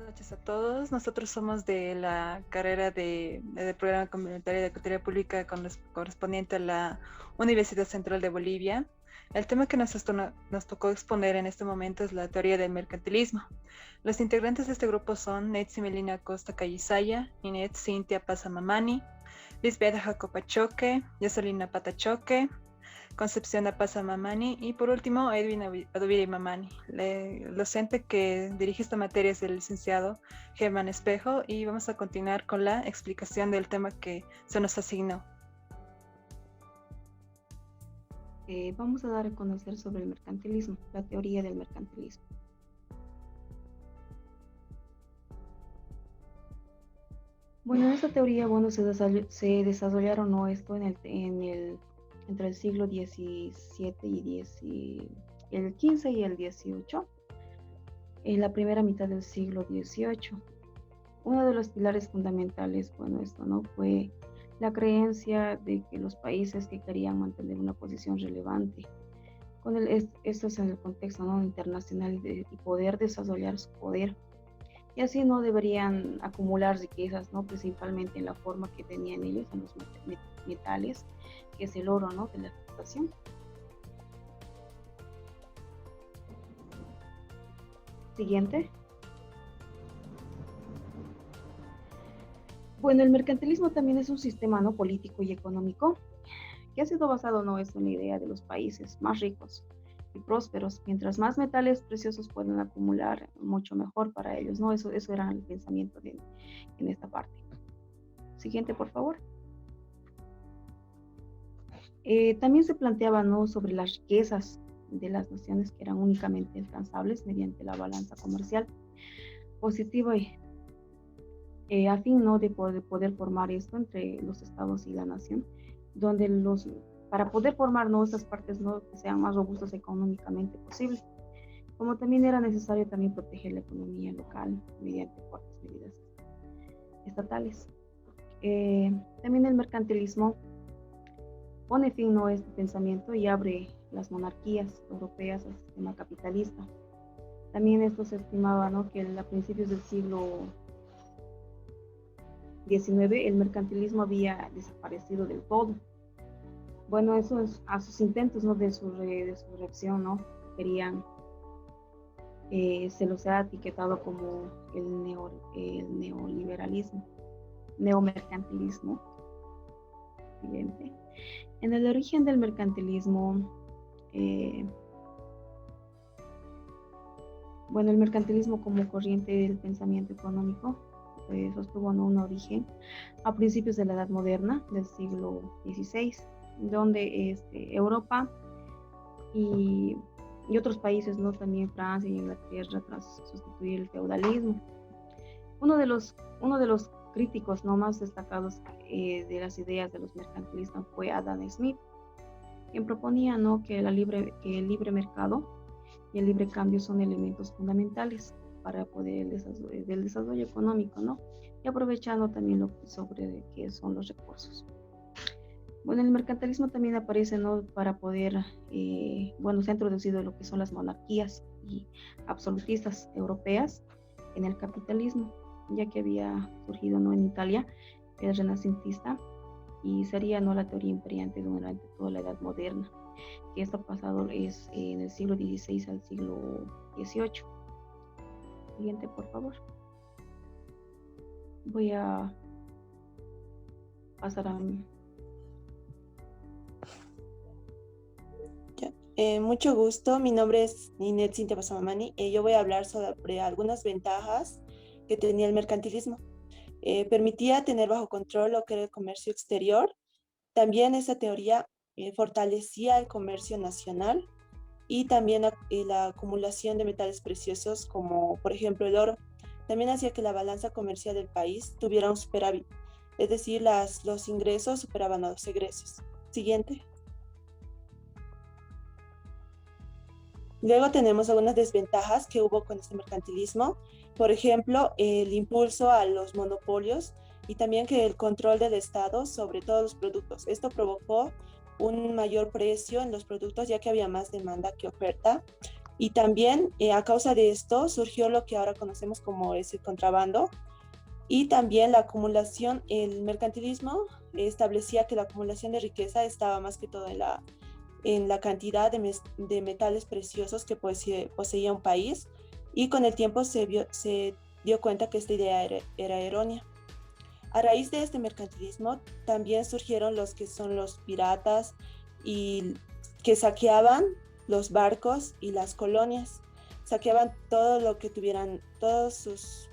Noches a todos. Nosotros somos de la carrera de Programa Comunitario de Auditoría Pública correspondiente a la Universidad Central de Bolivia. El tema que nos tocó exponer en este momento es la teoría del mercantilismo. Los integrantes de este grupo son Netzi Melina Costa Callisaya, Inet Cintia Pasamamani, Lisbeth Jacopachoque, Yasolina Patachoque, Concepción Apasa Mamani y por último Edwin Adubiri Mamani. El docente que dirige esta materia es el licenciado Germán Espejo y vamos a continuar con la explicación del tema que se nos asignó. Vamos a dar a conocer sobre el mercantilismo, la teoría del mercantilismo. Bueno, en esta teoría, se desarrollaron ¿no? esto entre el siglo XVII y el XV y el XVIII, en la primera mitad del siglo XVIII. Uno de los pilares fundamentales, esto no fue la creencia de que los países que querían mantener una posición relevante, esto es en el contexto ¿no? internacional y poder desarrollar su poder, y así no deberían acumular riquezas, ¿no? Principalmente en la forma que tenían ellos, en los metales, que es el oro, ¿no? De la exportación. Siguiente. Bueno, el mercantilismo también es un sistema ¿no? político y económico que ha sido basado ¿no? en la idea de los países más ricos y prósperos. Mientras más metales preciosos pueden acumular, mucho mejor para ellos, ¿no? Eso era el pensamiento en esta parte. Siguiente, por favor. También se planteaba ¿no? sobre las riquezas de las naciones que eran únicamente alcanzables mediante la balanza comercial positiva y a fin ¿no? de poder formar esto entre los estados y la nación, donde para poder formar ¿no? esas partes ¿no? que sean más robustas económicamente posible. Como también era necesario también proteger la economía local mediante fuertes medidas estatales. También el mercantilismo pone fin ¿no? a este pensamiento y abre las monarquías europeas al sistema capitalista. También esto se estimaba ¿no? que a principios del siglo XIX el mercantilismo había desaparecido del todo. Bueno, eso es a sus intentos ¿no? de su reacción, ¿no? Querían, se los ha etiquetado como el neoliberalismo, neomercantilismo. Siguiente. En el origen del mercantilismo, el mercantilismo como corriente del pensamiento económico sostuvo ¿no? un origen a principios de la Edad Moderna del siglo XVI, donde Europa y otros países, ¿no? También Francia y Inglaterra, tras sustituir el feudalismo. Uno de los críticos ¿no? más destacados de las ideas de los mercantilistas fue Adam Smith, quien proponía ¿no? que el libre mercado y el libre cambio son elementos fundamentales para poder el desarrollo económico, ¿no? Y aprovechando también sobre qué son los recursos. Bueno, el mercantilismo también aparece, ¿no? Para poder, se ha introducido lo que son las monarquías y absolutistas europeas en el capitalismo, ya que había surgido, ¿no? En Italia el renacentista y sería, ¿no? La teoría imperiante durante toda la Edad Moderna, que esto pasado es en el siglo XVI al siglo XVIII. Siguiente, por favor. Voy a pasar a mucho gusto, mi nombre es Ninet Cintia Pasamamani y yo voy a hablar sobre algunas ventajas que tenía el mercantilismo. Permitía tener bajo control lo que era el comercio exterior. También esa teoría fortalecía el comercio nacional y también la acumulación de metales preciosos como por ejemplo el oro. También hacía que la balanza comercial del país tuviera un superávit, es decir, los ingresos superaban a los egresos. Siguiente. Luego tenemos algunas desventajas que hubo con este mercantilismo, por ejemplo, el impulso a los monopolios y también que el control del Estado sobre todos los productos. Esto provocó un mayor precio en los productos ya que había más demanda que oferta. Y también a causa de esto surgió lo que ahora conocemos como es el contrabando. Y también la acumulación, el mercantilismo establecía que la acumulación de riqueza estaba más que todo en la cantidad de metales preciosos que poseía un país, y con el tiempo se dio cuenta que esta idea era errónea. A raíz de este mercantilismo también surgieron los que son los piratas y que saqueaban los barcos y las colonias. Saqueaban todo lo que tuvieran, todos sus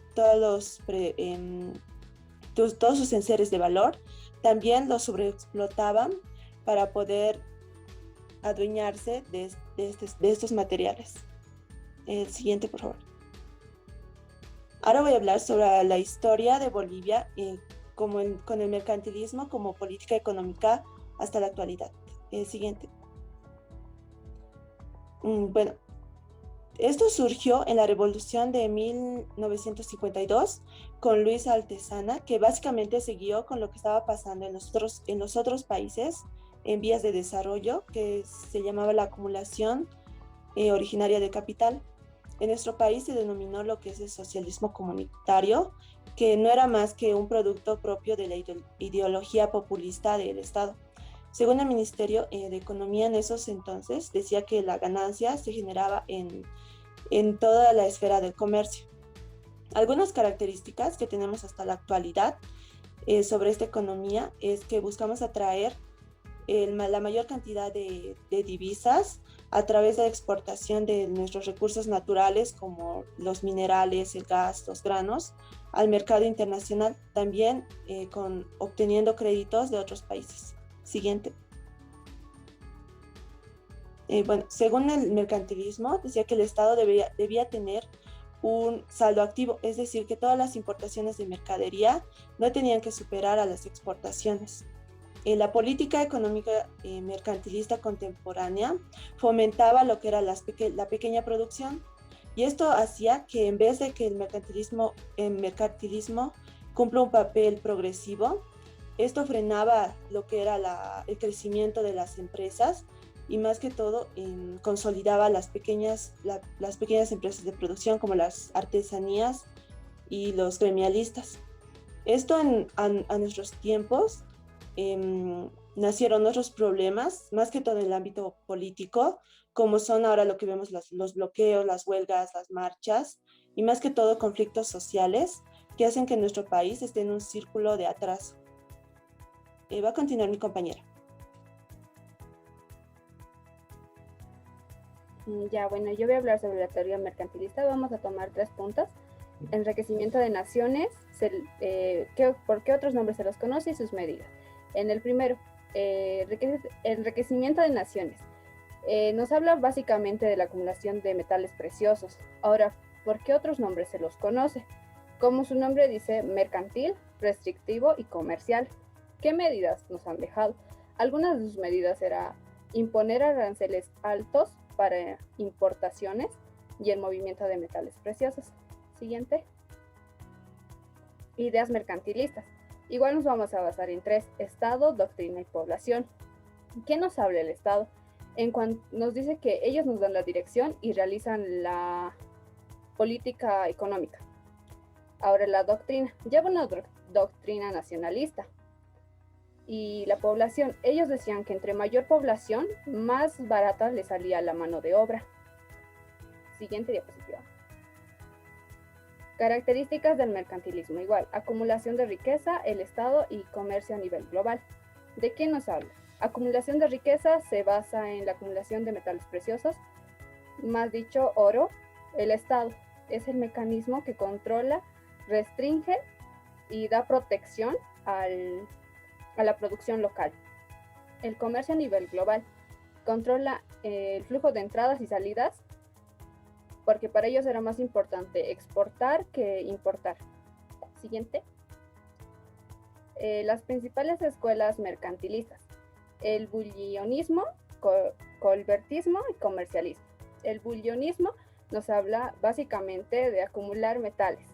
enseres de valor. También los sobreexplotaban para poder adueñarse de estos materiales. El siguiente, por favor. Ahora voy a hablar sobre la historia de Bolivia con el mercantilismo como política económica hasta la actualidad. El siguiente. Bueno, esto surgió en la Revolución de 1952 con Luis Altezana, que básicamente siguió con lo que estaba pasando en los otros países en vías de desarrollo, que se llamaba la acumulación originaria de capital. En nuestro país se denominó lo que es el socialismo comunitario, que no era más que un producto propio de la ideología populista del Estado. Según el Ministerio de Economía en esos entonces, decía que la ganancia se generaba en toda la esfera del comercio. Algunas características que tenemos hasta la actualidad sobre esta economía es que buscamos atraer la mayor cantidad de divisas a través de la exportación de nuestros recursos naturales como los minerales, el gas, los granos, al mercado internacional, también obteniendo créditos de otros países. Siguiente. Bueno, según el mercantilismo, decía que el Estado debía tener un saldo activo, es decir, que todas las importaciones de mercadería no tenían que superar a las exportaciones. La política económica mercantilista contemporánea fomentaba lo que era la pequeña producción, y esto hacía que en vez de que el mercantilismo cumpla un papel progresivo, esto frenaba lo que era el crecimiento de las empresas, y más que todo consolidaba las pequeñas empresas de producción como las artesanías y los gremialistas. Esto a nuestros tiempos nacieron otros problemas, más que todo en el ámbito político, como son ahora lo que vemos los bloqueos, las huelgas, las marchas, y más que todo conflictos sociales que hacen que nuestro país esté en un círculo de atraso. Va a continuar mi compañera. Ya, bueno, yo voy a hablar sobre la teoría mercantilista. Vamos a tomar 3 puntos. Enriquecimiento de naciones, por qué otros nombres se los conoce y sus medidas. En el primero, enriquecimiento de naciones. Nos habla básicamente de la acumulación de metales preciosos. Ahora, ¿por qué otros nombres se los conoce? Como su nombre dice, mercantil, restrictivo y comercial. ¿Qué medidas nos han dejado? Algunas de sus medidas era imponer aranceles altos para importaciones y el movimiento de metales preciosos. Siguiente. Ideas mercantilistas. Igual nos vamos a basar en 3: Estado, doctrina y población. ¿Qué nos habla el Estado? Nos dice que ellos nos dan la dirección y realizan la política económica. Ahora la doctrina. Lleva una doctrina nacionalista. Y la población, ellos decían que entre mayor población, más barata le salía la mano de obra. Siguiente diapositiva. Características del mercantilismo. Igual, acumulación de riqueza, el Estado y comercio a nivel global. ¿De qué nos habla? Acumulación de riqueza se basa en la acumulación de metales preciosos, más dicho, oro. El Estado es el mecanismo que controla, restringe y da protección a la producción local. El comercio a nivel global controla el flujo de entradas y salidas, porque para ellos era más importante exportar que importar. Siguiente. Las principales escuelas mercantilistas: el bullionismo, colbertismo y comercialismo. El bullionismo nos habla básicamente de acumular metales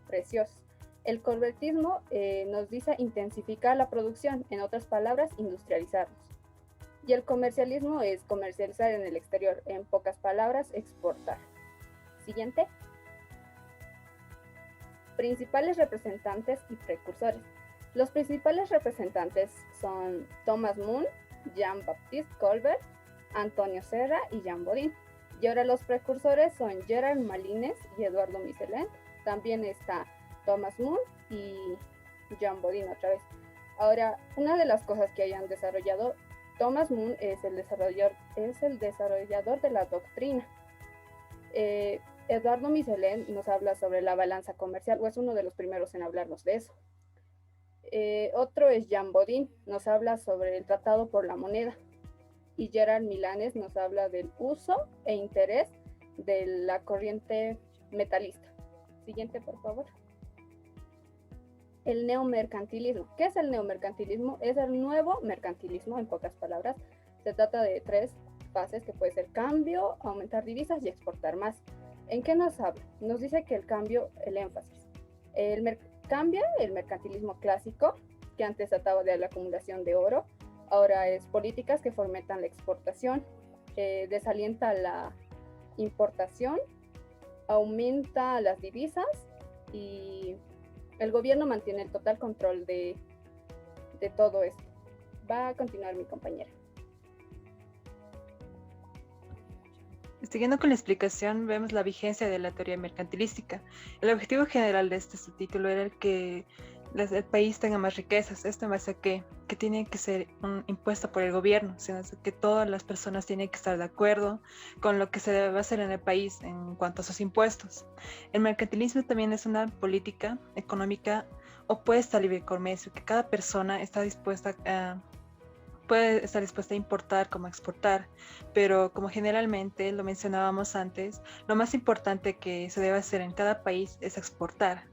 preciosos. El colbertismo nos dice intensificar la producción, en otras palabras, industrializarnos. Y el comercialismo es comercializar en el exterior, en pocas palabras, exportar. Siguiente. Principales representantes y precursores. Los principales representantes son Thomas Moon, Jean-Baptiste Colbert, Antonio Serra y Jean Bodin. Y ahora los precursores son Gerard Malines y Eduardo Misselin. También está Thomas Moon y Jean Bodin otra vez. Ahora, una de las cosas que hayan desarrollado, Thomas Moon es el desarrollador de la doctrina. Eduardo Misselin nos habla sobre la balanza comercial, o es uno de los primeros en hablarnos de eso. Otro es Jean Bodin, nos habla sobre el tratado por la moneda. Y Gerard Milanes nos habla del uso e interés de la corriente metalista. Siguiente, por favor. El neomercantilismo. ¿Qué es el neomercantilismo? Es el nuevo mercantilismo, en pocas palabras. Se trata de 3 fases, que puede ser cambio, aumentar divisas y exportar más. ¿En qué nos habla? Nos dice que el cambio, el énfasis. Cambia el mercantilismo clásico, que antes trataba de la acumulación de oro. Ahora es políticas que fomentan la exportación, desalienta la importación, aumenta las divisas y el gobierno mantiene el total control de todo esto. Va a continuar mi compañera. Siguiendo con la explicación, vemos la vigencia de la teoría mercantilística. El objetivo general de este subtítulo era el que el país tenga más riquezas. Esto en base a que tiene que ser un impuesto por el gobierno, sino que todas las personas tienen que estar de acuerdo con lo que se debe hacer en el país en cuanto a sus impuestos. El mercantilismo también es una política económica opuesta al libre comercio, que cada persona está puede estar dispuesta a importar como a exportar, pero como generalmente lo mencionábamos antes, lo más importante que se debe hacer en cada país es exportar.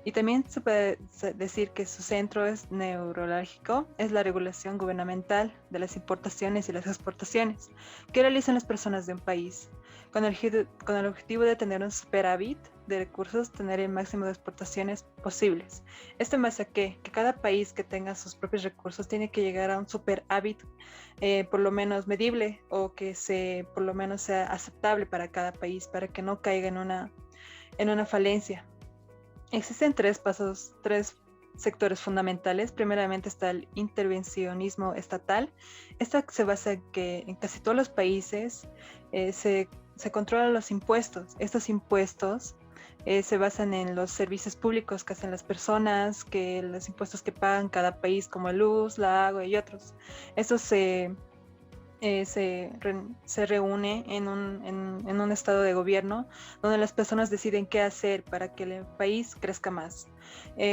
Y también se puede decir que su centro es neurálgico, es la regulación gubernamental de las importaciones y las exportaciones que realizan las personas de un país, con el objetivo de tener un superávit de recursos, tener el máximo de exportaciones posibles. Esto en base a que cada país que tenga sus propios recursos tiene que llegar a un superávit por lo menos medible, o que por lo menos sea aceptable para cada país, para que no caiga en una falencia. Existen 3 sectores fundamentales. Primeramente está el intervencionismo estatal. Esto se basa en que en casi todos los países se controlan los impuestos. Estos impuestos se basan en los servicios públicos que hacen las personas, que los impuestos que pagan cada país, como la luz, la agua y otros. Estos se reúne en un estado de gobierno donde las personas deciden qué hacer para que el país crezca más.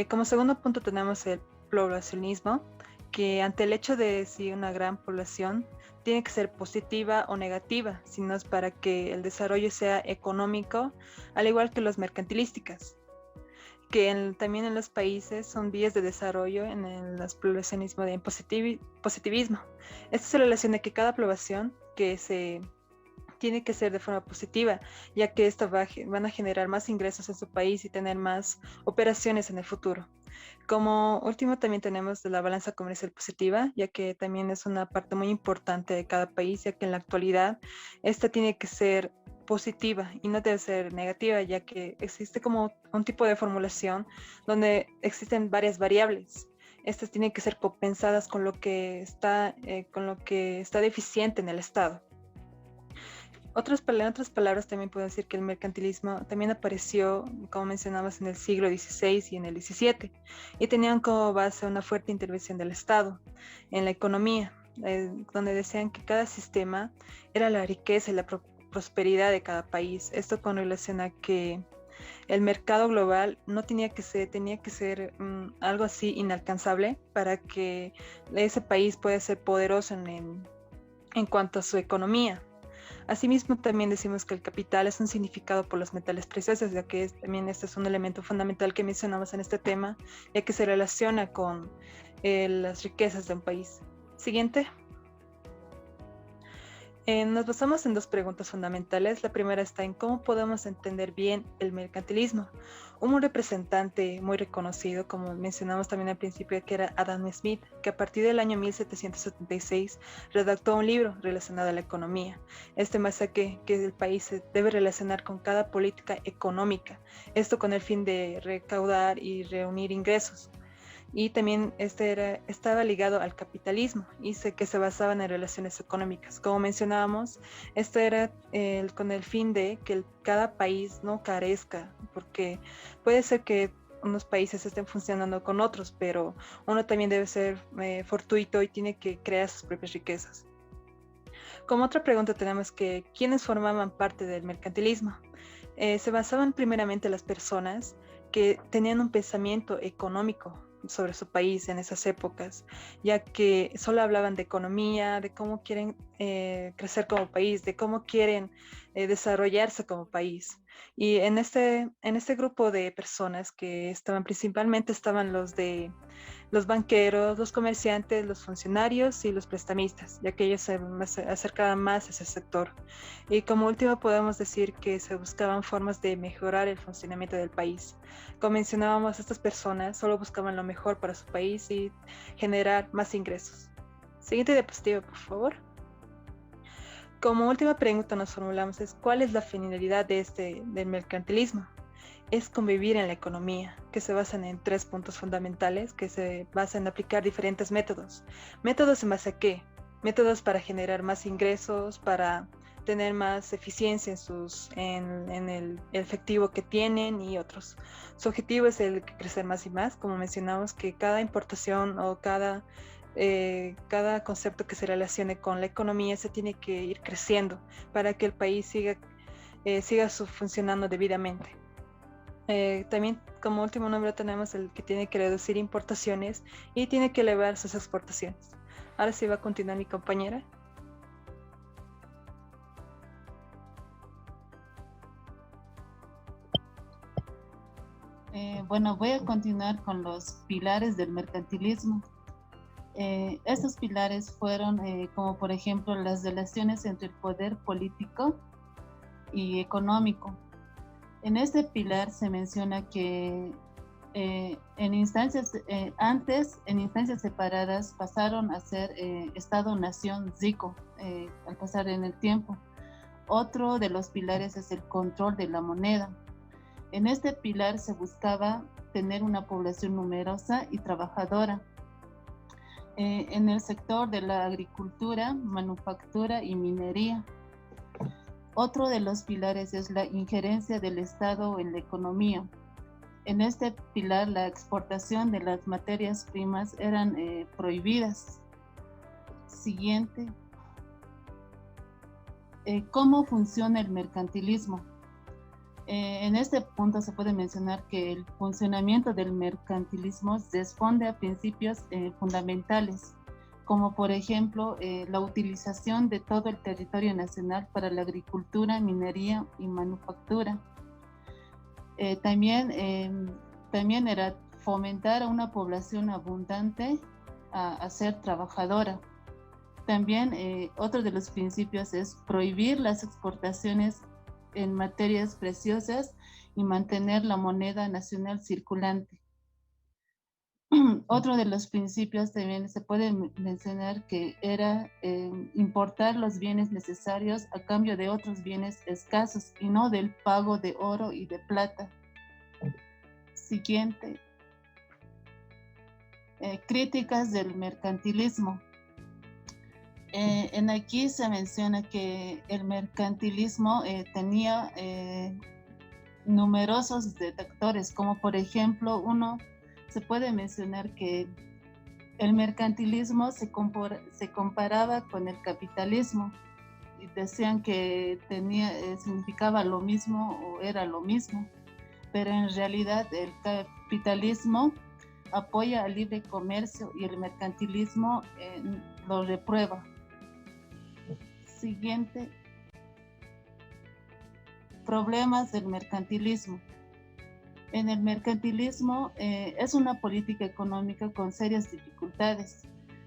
Como segundo punto tenemos el poblacionismo, que ante el hecho de si una gran población tiene que ser positiva o negativa, sino es para que el desarrollo sea económico, al igual que los mercantilísticas, que también en los países son vías de desarrollo en el poblacionismo de positivismo. Esto se relaciona que cada población que se tiene que ser de forma positiva, ya que esto van a generar más ingresos en su país y tener más operaciones en el futuro. Como último también tenemos la balanza comercial positiva, ya que también es una parte muy importante de cada país, ya que en la actualidad esta tiene que ser positiva y no debe ser negativa, ya que existe como un tipo de formulación donde existen varias variables. Estas tienen que ser compensadas con lo que está deficiente en el Estado. En otras palabras, también puedo decir que el mercantilismo también apareció, como mencionamos, en el siglo XVI y en el XVII, y tenían como base una fuerte intervención del Estado en la economía, donde decían que cada sistema era la riqueza y la prosperidad de cada país. Esto con relación a que el mercado global no tenía que ser algo así inalcanzable para que ese país pueda ser poderoso en cuanto a su economía. Asimismo, también decimos que el capital es un significado por los metales preciosos, ya que también este es un elemento fundamental que mencionamos en este tema, ya que se relaciona con las riquezas de un país. Siguiente. Nos basamos en dos preguntas fundamentales. La primera está en cómo podemos entender bien el mercantilismo. Un representante muy reconocido, como mencionamos también al principio, que era Adam Smith, que a partir del año 1776 redactó un libro relacionado a la economía. Este basa que el país se debe relacionar con cada política económica, esto con el fin de recaudar y reunir ingresos. Y también estaba ligado al capitalismo y que se basaban en relaciones económicas. Como mencionábamos, esto era con el fin de que cada país no carezca, porque puede ser que unos países estén funcionando con otros, pero uno también debe ser fortuito y tiene que crear sus propias riquezas. Como otra pregunta tenemos que, ¿quiénes formaban parte del mercantilismo? Se basaban primeramente las personas que tenían un pensamiento económico sobre su país en esas épocas, ya que solo hablaban de economía, de cómo quieren crecer como país, de cómo quieren desarrollarse como país. Y en este grupo de personas que estaban principalmente estaban los banqueros, los comerciantes, los funcionarios y los prestamistas, ya que ellos se acercaban más a ese sector. Y como último podemos decir que se buscaban formas de mejorar el funcionamiento del país. Como mencionábamos, estas personas solo buscaban lo mejor para su país y generar más ingresos. Siguiente diapositiva, por favor. Como última pregunta nos formulamos es, ¿cuál es la finalidad del mercantilismo? Es convivir en la economía, que se basan en 3 puntos fundamentales, que se basan en aplicar diferentes métodos. ¿Métodos en base a qué? Métodos para generar más ingresos, para tener más eficiencia en el efectivo que tienen y otros. Su objetivo es el crecer más y más, como mencionamos, que cada importación o cada concepto que se relacione con la economía se tiene que ir creciendo para que el país siga funcionando debidamente. También como último número tenemos el que tiene que reducir importaciones y tiene que elevar sus exportaciones. Ahora sí va a continuar mi compañera. Bueno, voy a continuar con los pilares del mercantilismo. Estos pilares fueron como por ejemplo las relaciones entre el poder político y económico. En este pilar se menciona que en instancias separadas pasaron a ser Estado-Nación ZICO al pasar en el tiempo. Otro de los pilares es el control de la moneda. En este pilar se buscaba tener una población numerosa y trabajadora. En el sector de la agricultura, manufactura y minería. Otro de los pilares es la injerencia del Estado en la economía. En este pilar, la exportación de las materias primas eran prohibidas. Siguiente. ¿Cómo funciona el mercantilismo? En este punto se puede mencionar que el funcionamiento del mercantilismo responde a principios fundamentales, como por ejemplo la utilización de todo el territorio nacional para la agricultura, minería y manufactura. También era fomentar a una población abundante a ser trabajadora. También otro de los principios es prohibir las exportaciones en materias preciosas y mantener la moneda nacional circulante. Otro de los principios también se puede mencionar que era importar los bienes necesarios a cambio de otros bienes escasos y no del pago de oro y de plata. Siguiente. Críticas del mercantilismo. En aquí se menciona que el mercantilismo tenía numerosos detractores, como por ejemplo se puede mencionar que el mercantilismo se comparaba con el capitalismo y decían que significaba lo mismo o era lo mismo, pero en realidad el capitalismo apoya al libre comercio y el mercantilismo lo reprueba. Siguiente. Problemas del mercantilismo. En el mercantilismo es una política económica con serias dificultades,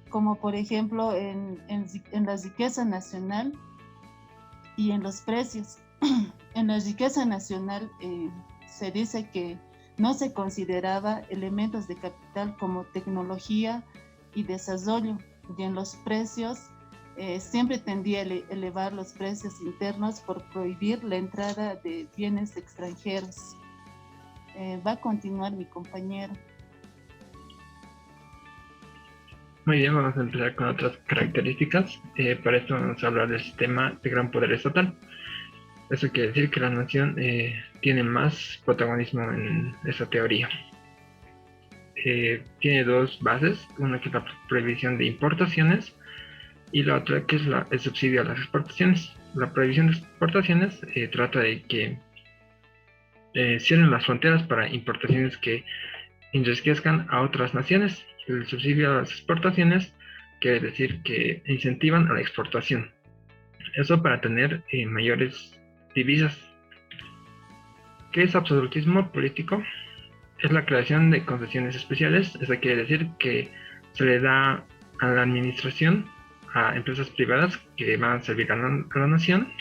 como por ejemplo en la riqueza nacional y en los precios. En la riqueza nacional se dice que no se consideraba elementos de capital como tecnología y desarrollo, y en los precios siempre tendía a elevar los precios internos por prohibir la entrada de bienes extranjeros. Va a continuar mi compañero. Muy bien, vamos a empezar con otras características. Para esto vamos a hablar del sistema de gran poder estatal. Eso quiere decir que la nación tiene más protagonismo en esta teoría. Tiene dos bases, una que es la prohibición de importaciones y la otra que es el subsidio a las exportaciones. La prohibición de exportaciones trata de que cierren las fronteras para importaciones que enriquezcan a otras naciones. El subsidio a las exportaciones quiere decir que incentivan a la exportación. Eso para tener mayores divisas. ¿Qué es absolutismo político? Es la creación de concesiones especiales. Eso quiere decir que se le da a la administración a empresas privadas que van a servir a la nación.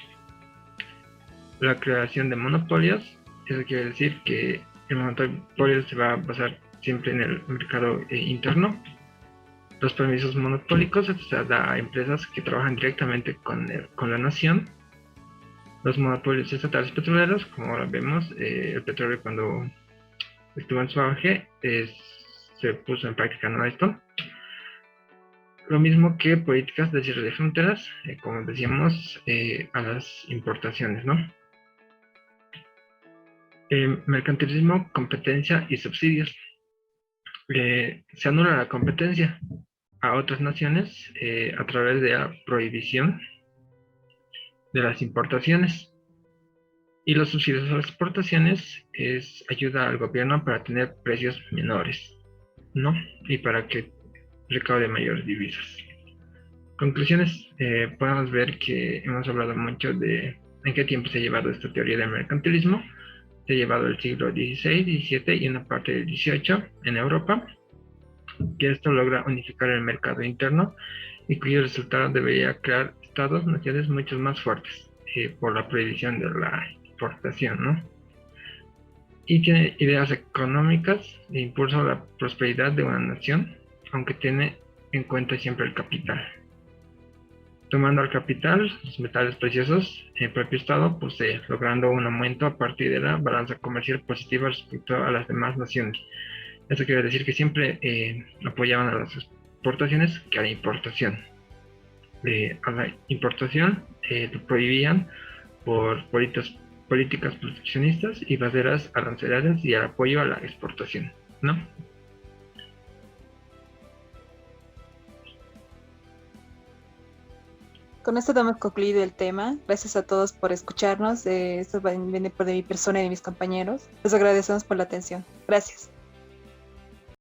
La creación de monopolios. Eso quiere decir que el monopolio se va a basar siempre en el mercado interno. Los permisos monopólicos se da a empresas que trabajan directamente con la nación. Los monopolios estatales petroleros, como ahora vemos, el petróleo cuando estuvo en su auge se puso en práctica, ¿no? Esto. Lo mismo que políticas de cierre de fronteras, como decíamos, a las importaciones, ¿no? Mercantilismo, competencia y subsidios. Se anula la competencia a otras naciones a través de la prohibición de las importaciones. Y los subsidios a las exportaciones es ayuda al gobierno para tener precios menores, ¿no? Y para que recaude mayores divisas. Conclusiones, podemos ver que hemos hablado mucho de en qué tiempo se ha llevado esta teoría del mercantilismo. Se ha llevado el siglo XVI, XVII y una parte del XVIII en Europa, que esto logra unificar el mercado interno y cuyo resultado debería crear estados-naciones mucho más fuertes por la prohibición de la importación, ¿no? Y tiene ideas económicas de impulso a la prosperidad de una nación, aunque tiene en cuenta siempre el capital. Tomando al capital, los metales preciosos, el propio Estado posee, logrando un aumento a partir de la balanza comercial positiva respecto a las demás naciones. Eso quiere decir que siempre apoyaban a las exportaciones que a la importación. A la importación lo prohibían por políticas proteccionistas y barreras arancelarias y al apoyo a la exportación, ¿no? Con esto damos concluido el tema. Gracias a todos por escucharnos. Esto viene por de mi persona y de mis compañeros. Les agradecemos por la atención. Gracias.